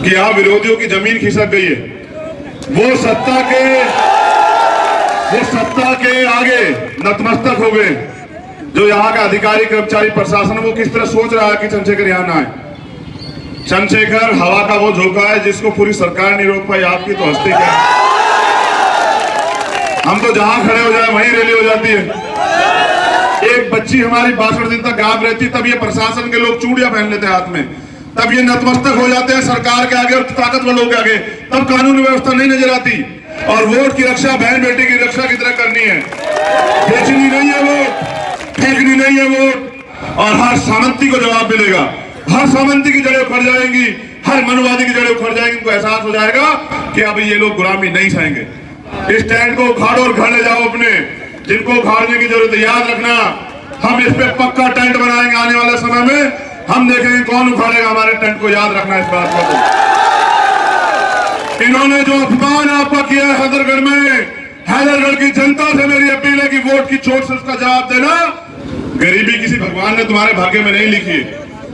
कि यहाँ विरोधियों की जमीन खिसक गई है। वो सत्ता के आगे नतमस्तक हो गए। जो यहाँ का अधिकारी कर्मचारी प्रशासन वो किस तरह सोच रहा है कि चंद्रशेखर यहाँ ना आए। चंद्रशेखर हवा का वो झोंका है जिसको पूरी सरकार नहीं रोक पाई। आपकी तो हस्ती क्या है। हम तो जहां खड़े हो जाए वहीं रैली हो जाती है। एक बच्ची हमारी 62 दिन तक गायब रहती, तब ये प्रशासन के लोग चूड़ियां पहन लेते हाथ में, तब ये नतमस्तक हो जाते हैं सरकार के आगे और ताकतवर लोगों के आगे, तब कानून व्यवस्था नहीं नजर आती। और वोट की रक्षा बहन बेटी की रक्षा की तरह करनी है। बेचनी नहीं है वोट, फेंकनी नहीं है वोट। और हर सामंती को जवाब मिलेगा। हर सामंती की जड़ें उखड़ जाएंगी, हर मनवादी की जड़ें उखड़ जाएंगी। इनको एहसास हो जाएगा कि अब ये लोग गुलामी नहीं सहेंगे। इस टैंक को उखाड़ो और घर ले जाओ अपने। जिनको उखाड़ने की जरूरत है याद रखना, हम इस पे पक्का टेंट बनाएंगे आने वाले समय में। हम देखेंगे कौन उखाड़ेगा हमारे टेंट को। याद रखना इस बात को। इन्होंने जो अपमान आपका किया है हैदरगढ़ में, हैदरगढ़ की जनता से मेरी अपील है कि वोट की चोट से उसका जवाब देना। गरीबी किसी भगवान ने तुम्हारे भाग्य में नहीं लिखी है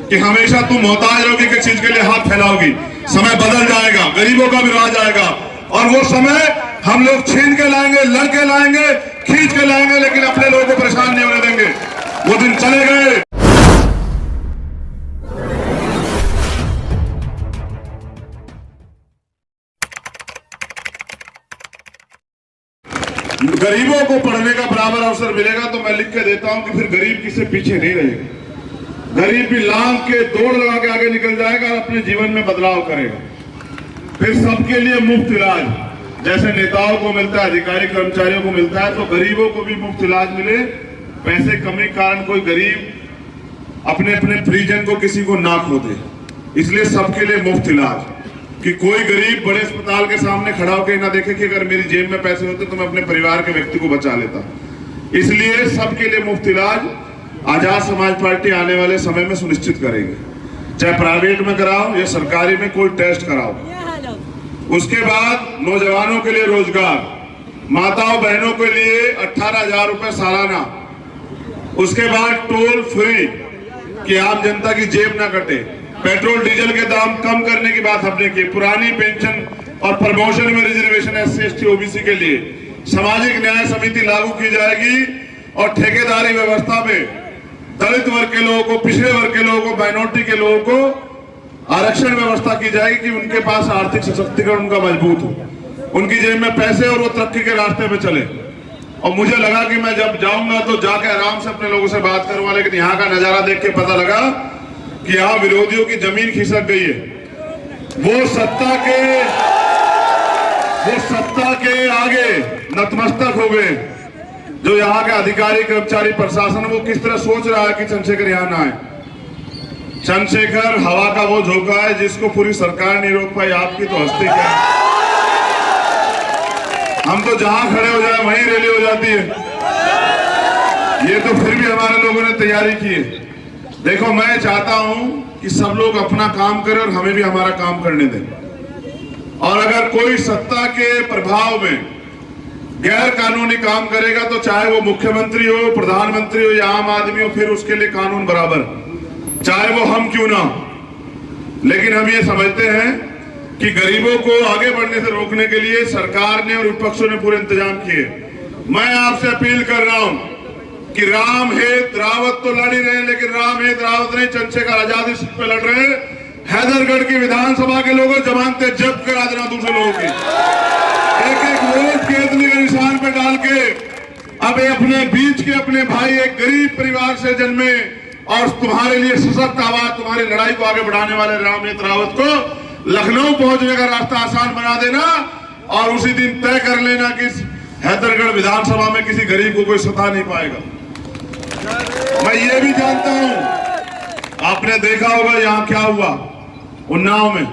कि हमेशा तुम मोहताज रहोगी किसी चीज के लिए हाथ फैलाओगी। समय बदल जाएगा, गरीबों का भी राज आएगा और वो समय हम लोग छीन के लाएंगे, लड़के लाएंगे, खींच के लाएंगे, लेकिन अपने लोगों को परेशान नहीं होने देंगे। वो दिन चले गए। गरीबों को पढ़ने का बराबर अवसर मिलेगा तो मैं लिख के देता हूं कि फिर गरीब किसी पीछे नहीं रहेगा। गरीब भी लांग के दौड़ लगा के आगे निकल जाएगा और अपने जीवन में बदलाव करेगा। फिर सबके लिए मुफ्त इलाज जैसे नेताओं को मिलता है, अधिकारी कर्मचारियों को मिलता है, तो गरीबों को भी मुफ्त इलाज मिले। पैसे कमी के कारण कोई गरीब अपने अपने परिजन को किसी को ना खो दे, इसलिए सबके लिए मुफ्त इलाज। कि कोई गरीब बड़े अस्पताल के सामने खड़ा होकर ना देखे कि अगर मेरी जेब में पैसे होते तो मैं अपने परिवार के व्यक्ति को बचा लेता। इसलिए सबके लिए मुफ्त इलाज आजाद समाज पार्टी आने वाले समय में सुनिश्चित करेगी। चाहे प्राइवेट में कराओ या सरकारी में कोई टेस्ट कराओ। उसके बाद नौजवानों के लिए रोजगार, माताओं बहनों के लिए 18,000 रुपए सालाना। उसके बाद टोल फ्री कि आम जनता की जेब ना कटे। पेट्रोल डीजल के दाम कम करने की बात हमने की। पुरानी पेंशन और प्रमोशन में रिजर्वेशन SC ST OBC के लिए सामाजिक न्याय समिति लागू की जाएगी। और ठेकेदारी व्यवस्था में दलित वर्ग के लोगों को, पिछड़े वर्ग के लोगों को, माइनॉरिटी के लोगों को आरक्षण व्यवस्था की जाएगी कि उनके पास आर्थिक सशक्तिकरण उनका मजबूत हो, उनकी जेब में पैसे और वो तरक्की के रास्ते पे चले। और मुझे लगा कि मैं जब जाऊंगा तो जाके आराम से अपने लोगों से बात करूंगा, लेकिन यहाँ का नजारा देख के पता लगा कि यहाँ विरोधियों की जमीन खिसक गई है। वो सत्ता के आगे नतमस्तक हो गए। जो यहाँ के अधिकारी कर्मचारी प्रशासन वो किस तरह सोच रहा है कि चंद्रशेखर यहाँ ना आए। चंद्रशेखर हवा का वो झोंका है जिसको पूरी सरकार नहीं रोक पाई। आपकी तो हस्ती क्या है। हम तो जहां खड़े हो जाए वहीं रैली हो जाती है। ये तो फिर भी हमारे लोगों ने तैयारी की है। देखो, मैं चाहता हूं कि सब लोग अपना काम करें और हमें भी हमारा काम करने दें। और अगर कोई सत्ता के प्रभाव में गैर कानूनी काम करेगा तो चाहे वो मुख्यमंत्री हो, प्रधानमंत्री हो या आम आदमी हो, फिर उसके लिए कानून बराबर, चाहे वो हम क्यों ना। लेकिन हम ये समझते हैं कि गरीबों को आगे बढ़ने से रोकने के लिए सरकार ने और विपक्षों ने पूरे इंतजाम किए। मैं आपसे अपील कर रहा हूं कि राम हेत रावत तो लड़ ही रहे, लेकिन राम हेत रावत नहीं, चंद्रशेखर आजादी पे लड़ रहे हैं। हैदरगढ़ की विधानसभा के लोगों जमानतें जब्त करा देना दूसरे लोगों की, एक एक वोट केतली के निशान पे डाल के। अब अपने बीच के अपने भाई एक गरीब परिवार से जन्मे और तुम्हारे लिए सशक्त आवाज, तुम्हारी लड़ाई को आगे बढ़ाने वाले राम हेत रावत को लखनऊ पहुंचने का रास्ता आसान बना देना और उसी दिन तय कर लेना कि हैदरगढ़ विधानसभा में किसी गरीब को कोई सता नहीं पाएगा। मैं ये भी जानता हूं, आपने देखा होगा यहां क्या हुआ उन्नाव में।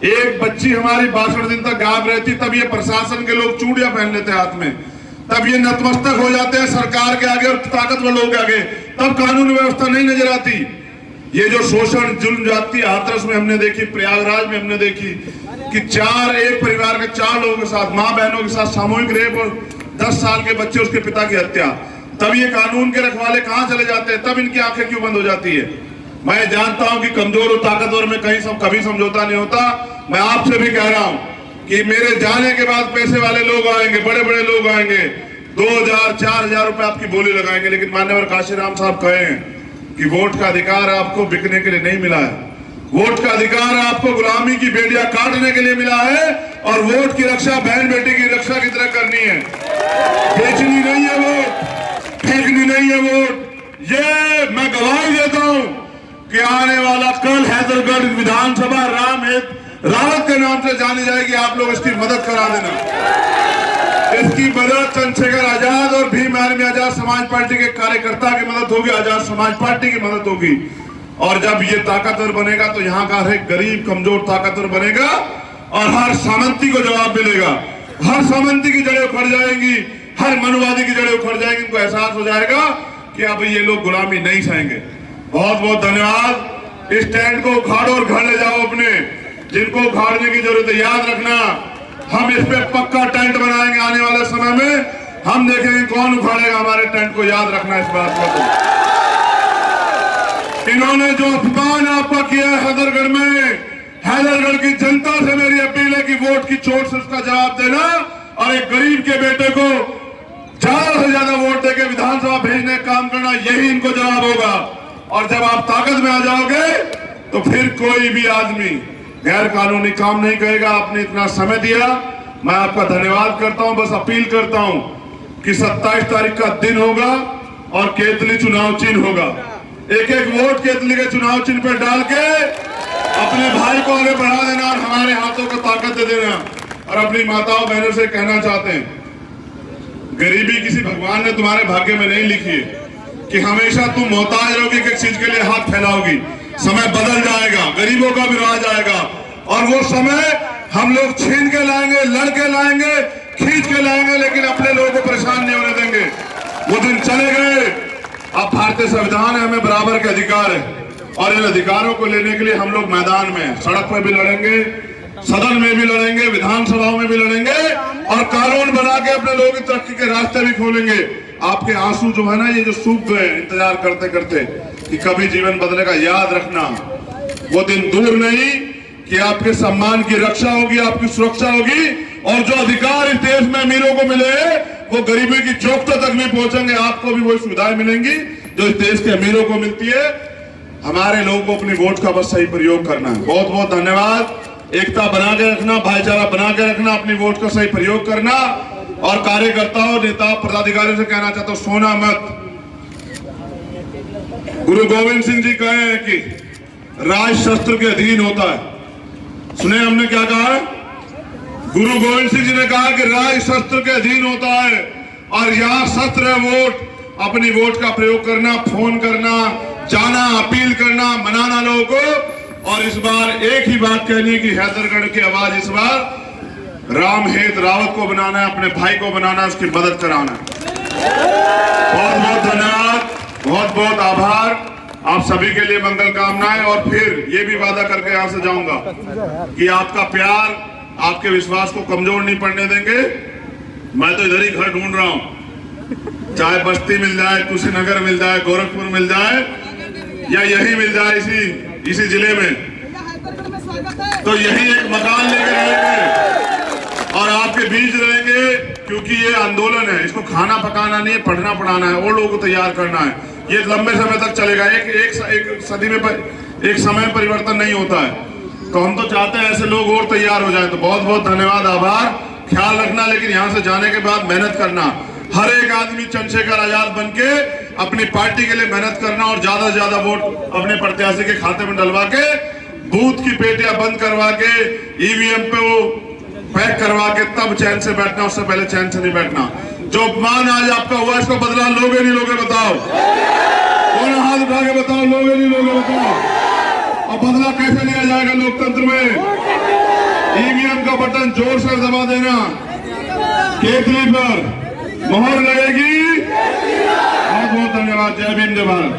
एक बच्ची हमारी 62 दिन तक गायब रहती, तब ये प्रशासन के लोग चूड़ियां पहन लेते हाथ में, तब ये नतमस्तक हो जाते हैं सरकार के आगे और ताकतवर लोगों के आगे, तब कानून व्यवस्था नहीं नजर आती। ये जो शोषण जुल्म जाती हाथरस में हमने देखी, प्रयागराज में हमने देखी कि एक परिवार के 4 लोगों के साथ, मां बहनों के साथ सामूहिक रेप और 10 साल के बच्चे उसके पिता की हत्या। तब ये कानून के रखवाले कहां चले जाते हैं, तब इनकी आंखें क्यों बंद हो जाती है। मैं जानता हूं कि कमजोर और ताकतवर में कभी समझौता नहीं होता। मैं आपसे भी कह रहा हूं कि मेरे जाने के बाद पैसे वाले लोग आएंगे, बड़े बड़े लोग आएंगे, 2000 4000 रुपए आपकी बोली लगाएंगे, लेकिन मान्यवर काशीराम साहब कहे हैं कि वोट का अधिकार आपको बिकने के लिए नहीं मिला है। वोट का अधिकार आपको गुलामी की बेड़ियां काटने के लिए मिला है और वोट की रक्षा बहन बेटी की रक्षा की तरह करनी है। बेचनी नहीं है वोट, फेंकनी नहीं है वोट। ये मैं गवाही देता हूं कि आने वाला कल हैदरगढ़ विधानसभा रावत के नाम से जानी जाएगी। आप लोग इसकी मदद करा देना। इसकी मदद चंद्रशेखर आजाद और भीम आर्मी आजाद समाज पार्टी के कार्यकर्ता की मदद होगी, आजाद समाज पार्टी की मदद होगी। और जब ये ताकतवर बनेगा तो यहाँ का हर एक गरीब कमजोर ताकतवर बनेगा और हर सामंती को जवाब मिलेगा। हर सामंती की जड़ें उखड़ जाएंगी, हर मनुवादी की जड़ें उखड़ जाएंगी। इनको एहसास हो जाएगा कि अब ये लोग गुलामी नहीं सहेंगे। बहुत बहुत धन्यवाद। इस टेंट को उखाड़ो और घर ले जाओ अपने। जिनको उखाड़ने की जरूरत है याद रखना, हम इस पे पक्का टेंट बनाएंगे आने वाले समय में। हम देखेंगे कौन उखाड़ेगा हमारे टेंट को। याद रखना इस बात को। इन्होंने जो अपमान आपका किया है हैदरगढ़ में, हैदरगढ़ की जनता से मेरी अपील है कि वोट की चोट से उसका जवाब देना और एक गरीब के बेटे को ज्यादा से ज्यादा वोट देकर विधानसभा भेजने का काम करना, यही इनको जवाब होगा। और जब आप ताकत में आ जाओगे तो फिर कोई भी आदमी गैर कानूनी काम नहीं करेगा। आपने इतना समय दिया, मैं आपका धन्यवाद करता हूं। बस अपील करता हूं कि 27 तारीख का दिन होगा और केतली चुनाव चिन्ह होगा। एक एक वोट केतली के चुनाव चिन्ह पर डाल के अपने भाई को आगे बढ़ा देना और हमारे हाथों को ताकत दे देना। और अपनी माताओं बहनों से कहना चाहते हैं, गरीबी किसी भगवान ने तुम्हारे भाग्य में नहीं लिखी है कि हमेशा तुम मोहताज रहोगी, किसी चीज के लिए हाथ फैलाओगी। समय बदल जाएगा, गरीबों का भी राज आएगा और वो समय हम लोग छीन के लाएंगे, लड़के लाएंगे, खींच के लाएंगे, लेकिन अपने लोगों को परेशान नहीं होने देंगे। वो दिन चले गए। अब भारतीय संविधान है, हमें बराबर के अधिकार है और इन अधिकारों को लेने के लिए हम लोग मैदान में, सड़क में भी लड़ेंगे, सदन में भी लड़ेंगे, विधानसभाओं में भी लड़ेंगे और कानून बना के अपने लोगों की तरक्की के रास्ते भी खोलेंगे। आपके आंसू जो है ना, ये जो सूख गए इंतजार करते करते कि कभी जीवन बदलेगा, याद रखना वो दिन दूर नहीं कि आपके सम्मान की रक्षा होगी, आपकी सुरक्षा होगी और जो अधिकार इस देश में अमीरों को मिले वो गरीबी की चौखटों तक भी पहुंचेंगे। आपको भी वही सुविधाएं मिलेंगी जो इस देश के अमीरों को मिलती है। हमारे लोगों को अपनी वोट का बस सही प्रयोग करना है। बहुत बहुत धन्यवाद। एकता बना के रखना, भाईचारा बना के रखना, अपनी वोट का सही प्रयोग करना और कार्यकर्ताओं, नेता, पदाधिकारियों से कहना चाहता हूं, सोना मत। गुरु गोविंद सिंह जी कहे हैं कि राज शस्त्र के अधीन होता है। सुने हमने क्या कहा? गुरु गोविंद सिंह जी ने कहा कि राज शस्त्र के अधीन होता है और यहाँ शस्त्र है वोट। अपनी वोट का प्रयोग करना, फोन करना, जाना, अपील करना, मनाना लोगों को। और इस बार एक ही बात कहनी है कि हैदरगढ़ की आवाज इस बार रामहेत रावत को बनाना है, अपने भाई को बनाना है, उसकी मदद कराना है। बहुत बहुत धन्यवाद, बहुत बहुत आभार। आप सभी के लिए मंगल कामनाएं। और फिर ये भी वादा करके यहां से जाऊंगा कि आपका प्यार, आपके विश्वास को कमजोर नहीं पड़ने देंगे। मैं तो इधर ही घर ढूंढ रहा हूं, चाहे बस्ती मिल जाए, कुशीनगर मिल जाए, गोरखपुर मिल जाए या यही मिल जाए इसी जिले में, तो यही एक मकान लेके रहेंगे और आपके बीच रहेंगे। क्योंकि ये आंदोलन है, इसको खाना पकाना नहीं है, पढ़ना पढ़ाना है, और लोगों को तैयार करना है। ये लंबे समय तक चलेगा। एक सदी में एक समय परिवर्तन नहीं होता है। तो हम तो चाहते हैं ऐसे लोग और तैयार हो जाएं। तो बहुत बहुत धन्यवाद, आभार, ख्याल रखना। लेकिन यहाँ से जाने के बाद मेहनत करना। हर एक आदमी चंद्रशेखर आजाद बनके अपनी पार्टी के लिए मेहनत करना और ज्यादा से ज्यादा वोट अपने प्रत्याशी के खाते में डलवा के, बूथ की पेटियां बंद करवा के, ईवीएम पे वो पैक करवा के तब चैन से बैठना, उससे पहले चैन से नहीं बैठना। जो अपमान आज आपका हुआ, इसको बदला लोगे नहीं लोगे? बताओ, कौन हाथ उठा के बताओ, लोगे नहीं लोगे? बताओ। और बदला कैसे लिया जाएगा लोकतंत्र में? ईवीएम का बटन जोर से दबा देना, केतली पर मोहर लगेगी। बहुत बहुत धन्यवाद। जय भीम, जय भारत।